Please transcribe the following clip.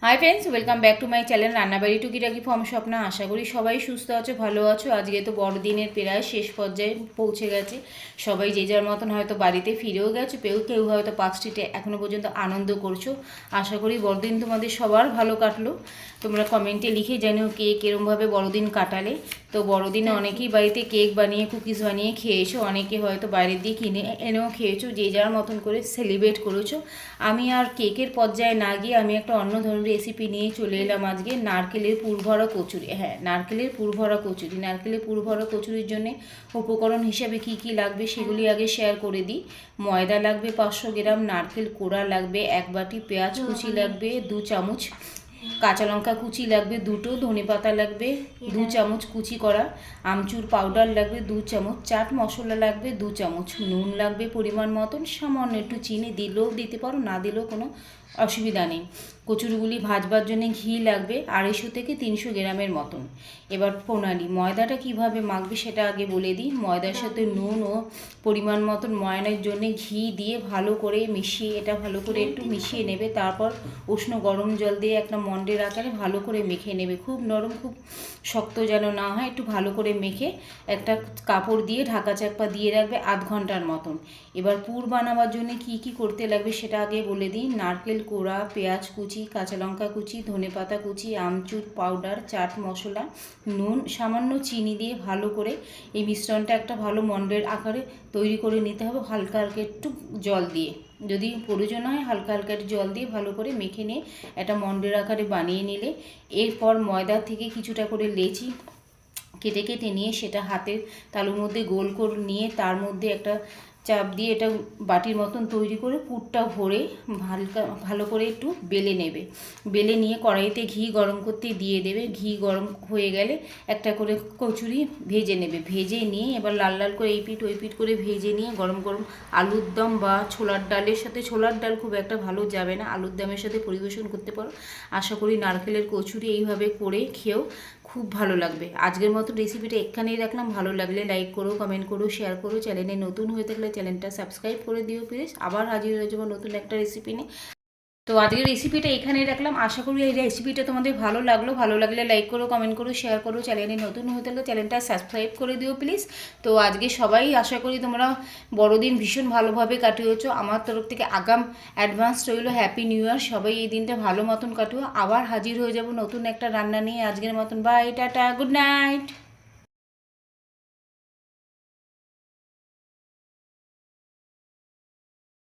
High friends, welcome back to my channel রান্নাবাড়ি টুকিটাকি form Swapna. আশা করি সবাই সুস্থ আছো, ভালো আছো। আজকে তো বড়দিনের প্রায় শেষ পর্যায়ে পৌঁছে গেছে। সবাই যে যার মতন হয়তো বাড়িতে ফিরেও গেছো, কেউ হয়তো পার্ক স্ট্রিটে এখনও পর্যন্ত আনন্দ করছো। আশা করি বড়দিন তোমাদের সবার ভালো কাটলো। তোমরা কমেন্টে লিখে জানিও কে কীরমভাবে বড়দিন কাটালে। তো বড়দিনে অনেকেই বাড়িতে কেক বানিয়ে কুকিজ বানিয়ে খেয়েছো, অনেকে হয়তো বাইরের দিয়ে কিনে এনেও খেয়েছো, যে যার মতন করে সেলিব্রেট করেছো। আমি আর কেকের পর্যায়ে না গিয়ে আমি একটা অন্য ধরনের রেসিপি নিয়ে চলে এলাম আজকে। নারকেলের পুরভরা কচুরি। নারকেলের পুরভরা কচুরি। নারকেলের পুরভরা কচুরির জন্য উপকরণ হিসাবে কি কি লাগবে সেগুলি আগে শেয়ার করে দিই। ময়দা লাগবে 500 গ্রাম, নারকেল কোড়া লাগবে 1 বাটি, পেঁয়াজ কুচি লাগবে 2 চামচ, কাঁচা লঙ্কা কুচি লাগবে 2টো, ধনেপাতা লাগবে 2 চামচ কুচি করা, আমচুর পাউডার লাগবে 2 চামচ, চাট মশলা লাগবে 2 চামচ, নুন লাগবে পরিমাণ মতন, সামান্য একটু চিনি দিলেও দিতে পারো, না দিলেও কোনো অসুবিধা নেই। কচুরিগুলি ভাজবার জন্য ঘি লাগবে 250 থেকে 300 গ্রামের মতন। এবার প্রণালী, ময়দাটা কিভাবে মাখবে সেটা আগে বলে দিই। ময়দার সাথে নুন ও পরিমাণ মতন ময়ানের জন্য ঘি দিয়ে ভালো করে মিশিয়ে, এটা ভালো করে একটু মিশিয়ে নেবে। তারপর উষ্ণ গরম জল দিয়ে একটা মন্ডের আকারে ভালো করে মেখে নেবে। খুব নরম, খুব শক্ত যেন না হয়, একটু ভালো করে মেখে একটা কাপড় দিয়ে ঢাকা চাপা দিয়ে রাখবে আধ ঘন্টার মতন। এবার পুর বানাবার জন্য কি কি করতে লাগবে সেটা আগে বলে দিই। নারকেল কোড়া, পেঁয়াজ কুচি, কাঁচা লঙ্কা কুচি, ধনেপাতা কুচি, আমচুর পাউডার, চাট মশলা, নুন, সামান্য চিনি দিয়ে ভালো করে এই মিশ্রণটা একটা ভালো মন্ডের আকারে তৈরি করে নিতে হবে, হালকা হালকা একটু জল দিয়ে। যদি প্রয়োজন হয় হালকা হালকা একটু জল দিয়ে ভালো করে মেখে নিয়ে একটা মন্ডের আকারে বানিয়ে নিলে, এরপর ময়দা থেকে কিছুটা করে লেচি কেটে কেটে নিয়ে সেটা হাতের তালুর মধ্যে গোল করে নিয়ে তার মধ্যে একটা চাপ দিয়ে এটা বাটির মতন তৈরি করে পুরটা ভরে ভালো করে একটু বেলে নেবে। বেলে নিয়ে কড়াইতে ঘি গরম করতে দিয়ে দেবে। ঘি গরম হয়ে গেলে একটা করে কচুরি ভেজে নেবে। ভেজে নিয়ে এবার লাল লাল করে এই পিঠ ওই পিঠ করে ভেজে নিয়ে গরম গরম আলুর দম বা ছোলার ডালের সাথে, ছোলার ডাল খুব একটা ভালো যাবে না, আলুর দমের সাথে পরিবেশন করতে পারো। আশা করি নারকেলের কচুরি এইভাবে করে খেয়েও খুব ভালো লাগবে। আজকের মতো রেসিপিটা এখানেই রাখলাম। ভালো লাগলে লাইক করো, কমেন্ট করো, শেয়ার করো। চ্যানেলে নতুন হয়ে থাকলে চ্যানেলটা সাবস্ক্রাইব করে দিও প্লিজ। আবার হাজির হয়ে যাবো নতুন একটা রেসিপি নিয়ে। তো আজকের রেসিপিটা এখানেই রাখলাম। আশা করি এই রেসিপিটা তোমাদের ভালো লাগলো। ভালো লাগলে লাইক করো, কমেন্ট করো, শেয়ার করো। চ্যানেলে নতুন হয়ে থাকলে চ্যানেলটা সাবস্ক্রাইব করে দিও প্লিজ। তো আজকে সবাই আশা করি তোমরা বড়দিন ভীষণ ভালোভাবে কাটিয়েছো। আমার তরফ থেকে আগাম অ্যাডভান্স রইল হ্যাপি নিউ ইয়ার। সবাই এই দিনটা ভালো মতন কাটিও। আবার হাজির হয়ে যাব নতুন একটা রান্না নিয়ে। আজকের মতন বাই, টাটা, গুড নাইট।